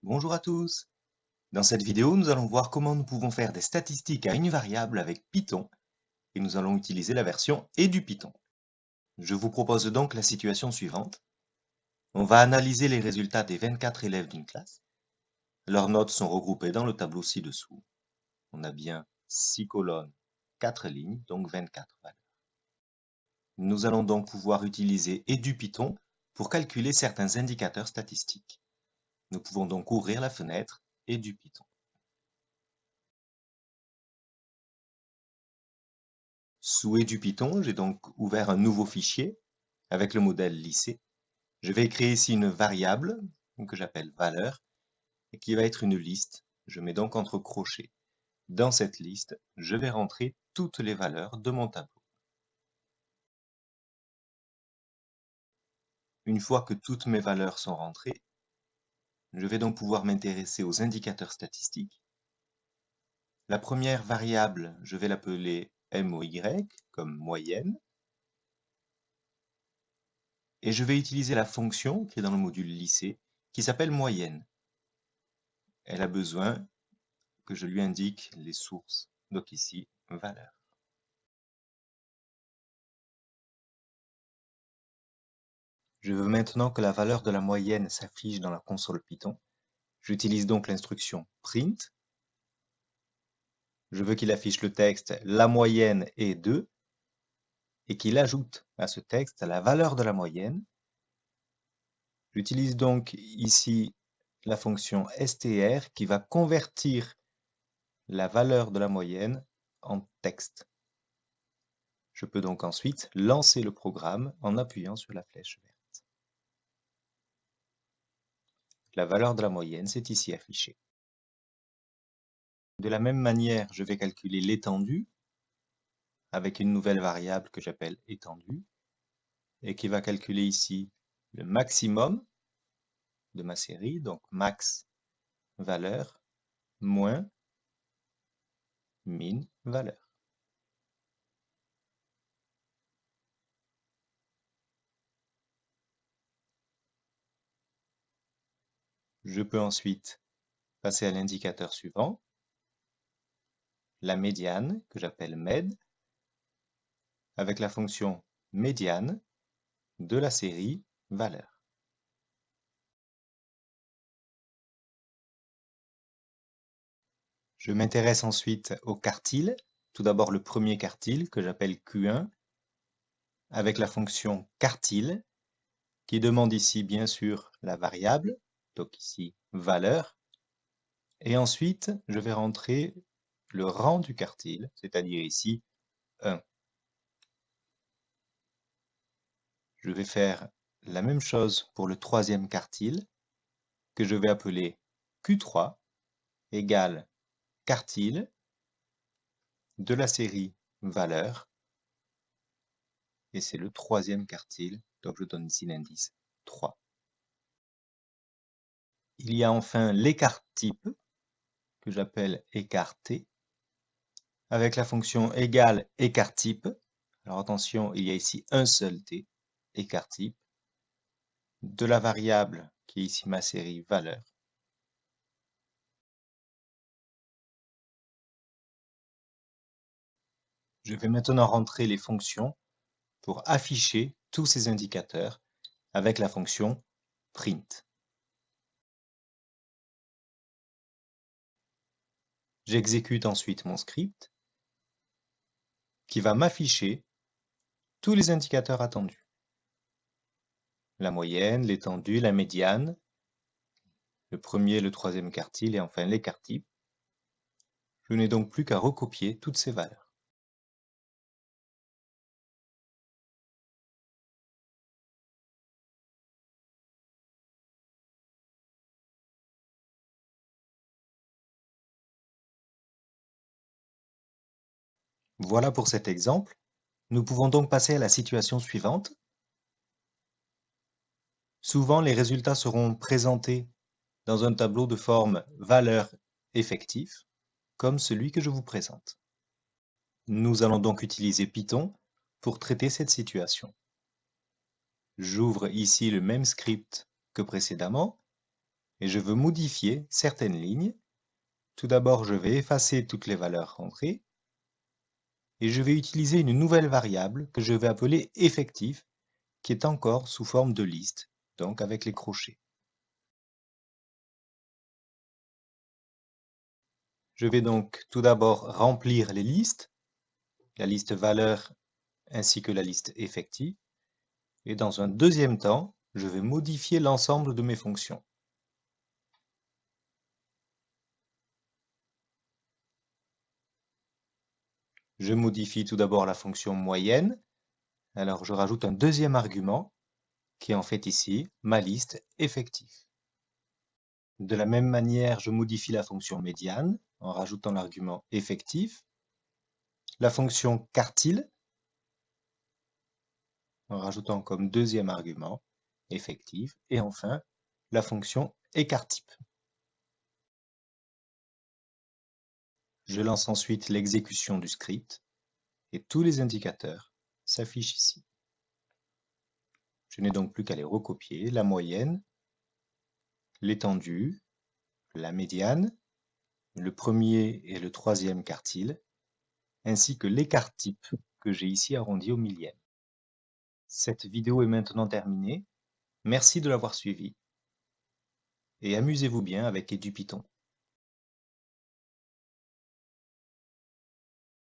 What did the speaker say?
Bonjour à tous! Dans cette vidéo, nous allons voir comment nous pouvons faire des statistiques à une variable avec Python et nous allons utiliser la version EduPython. Je vous propose donc la situation suivante. On va analyser les résultats des 24 élèves d'une classe. Leurs notes sont regroupées dans le tableau ci-dessous. On a bien 6 colonnes, 4 lignes, donc 24 valeurs. Nous allons donc pouvoir utiliser EduPython pour calculer certains indicateurs statistiques. Nous pouvons donc ouvrir la fenêtre EduPython. Sous EduPython, j'ai donc ouvert un nouveau fichier avec le modèle lycée. Je vais créer ici une variable que j'appelle valeur et qui va être une liste. Je mets donc entre crochets. Dans cette liste, je vais rentrer toutes les valeurs de mon tableau. Une fois que toutes mes valeurs sont rentrées, je vais donc pouvoir m'intéresser aux indicateurs statistiques. La première variable, je vais l'appeler MOY, comme moyenne. Et je vais utiliser la fonction qui est dans le module lycée, qui s'appelle moyenne. Elle a besoin que je lui indique les sources, donc ici, valeur. Je veux maintenant que la valeur de la moyenne s'affiche dans la console Python. J'utilise donc l'instruction print. Je veux qu'il affiche le texte « La moyenne est 2 » et qu'il ajoute à ce texte la valeur de la moyenne. J'utilise donc ici la fonction str qui va convertir la valeur de la moyenne en texte. Je peux donc ensuite lancer le programme en appuyant sur la flèche verte. La valeur de la moyenne, c'est ici affichée. De la même manière, je vais calculer l'étendue avec une nouvelle variable que j'appelle étendue et qui va calculer ici le maximum de ma série, donc max valeur moins min valeur. Je peux ensuite passer à l'indicateur suivant, la médiane, que j'appelle med, avec la fonction médiane de la série valeur. Je m'intéresse ensuite au quartile, tout d'abord le premier quartile que j'appelle Q1, avec la fonction quartile, qui demande ici bien sûr la variable, donc ici valeur, et ensuite je vais rentrer le rang du quartile, c'est-à-dire ici 1. Je vais faire la même chose pour le troisième quartile, que je vais appeler Q3, égale quartile de la série valeur, et c'est le troisième quartile, donc je donne ici l'indice 3. Il y a enfin l'écart type, que j'appelle écart t, avec la fonction égale écart type. Alors attention, il y a ici un seul t, écart type, de la variable qui est ici ma série valeur. Je vais maintenant rentrer les fonctions pour afficher tous ces indicateurs avec la fonction print. J'exécute ensuite mon script qui va m'afficher tous les indicateurs attendus. La moyenne, l'étendue, la médiane, le premier, le troisième quartile et enfin l'écart type. Je n'ai donc plus qu'à recopier toutes ces valeurs. Voilà pour cet exemple. Nous pouvons donc passer à la situation suivante. Souvent, les résultats seront présentés dans un tableau de forme valeur effectif, comme celui que je vous présente. Nous allons donc utiliser Python pour traiter cette situation. J'ouvre ici le même script que précédemment et je veux modifier certaines lignes. Tout d'abord, je vais effacer toutes les valeurs rentrées et je vais utiliser une nouvelle variable que je vais appeler effectif, qui est encore sous forme de liste, donc avec les crochets. Je vais donc tout d'abord remplir les listes, la liste valeur ainsi que la liste effectif, et dans un deuxième temps, je vais modifier l'ensemble de mes fonctions. Je modifie tout d'abord la fonction moyenne, alors je rajoute un deuxième argument, qui est en fait ici ma liste effective. De la même manière, je modifie la fonction médiane en rajoutant l'argument effectif, la fonction quartile en rajoutant comme deuxième argument effectif, et enfin la fonction écart-type. Je lance ensuite l'exécution du script et tous les indicateurs s'affichent ici. Je n'ai donc plus qu'à les recopier, la moyenne, l'étendue, la médiane, le premier et le troisième quartile, ainsi que l'écart-type que j'ai ici arrondi au millième. Cette vidéo est maintenant terminée. Merci de l'avoir suivie et amusez-vous bien avec EduPython.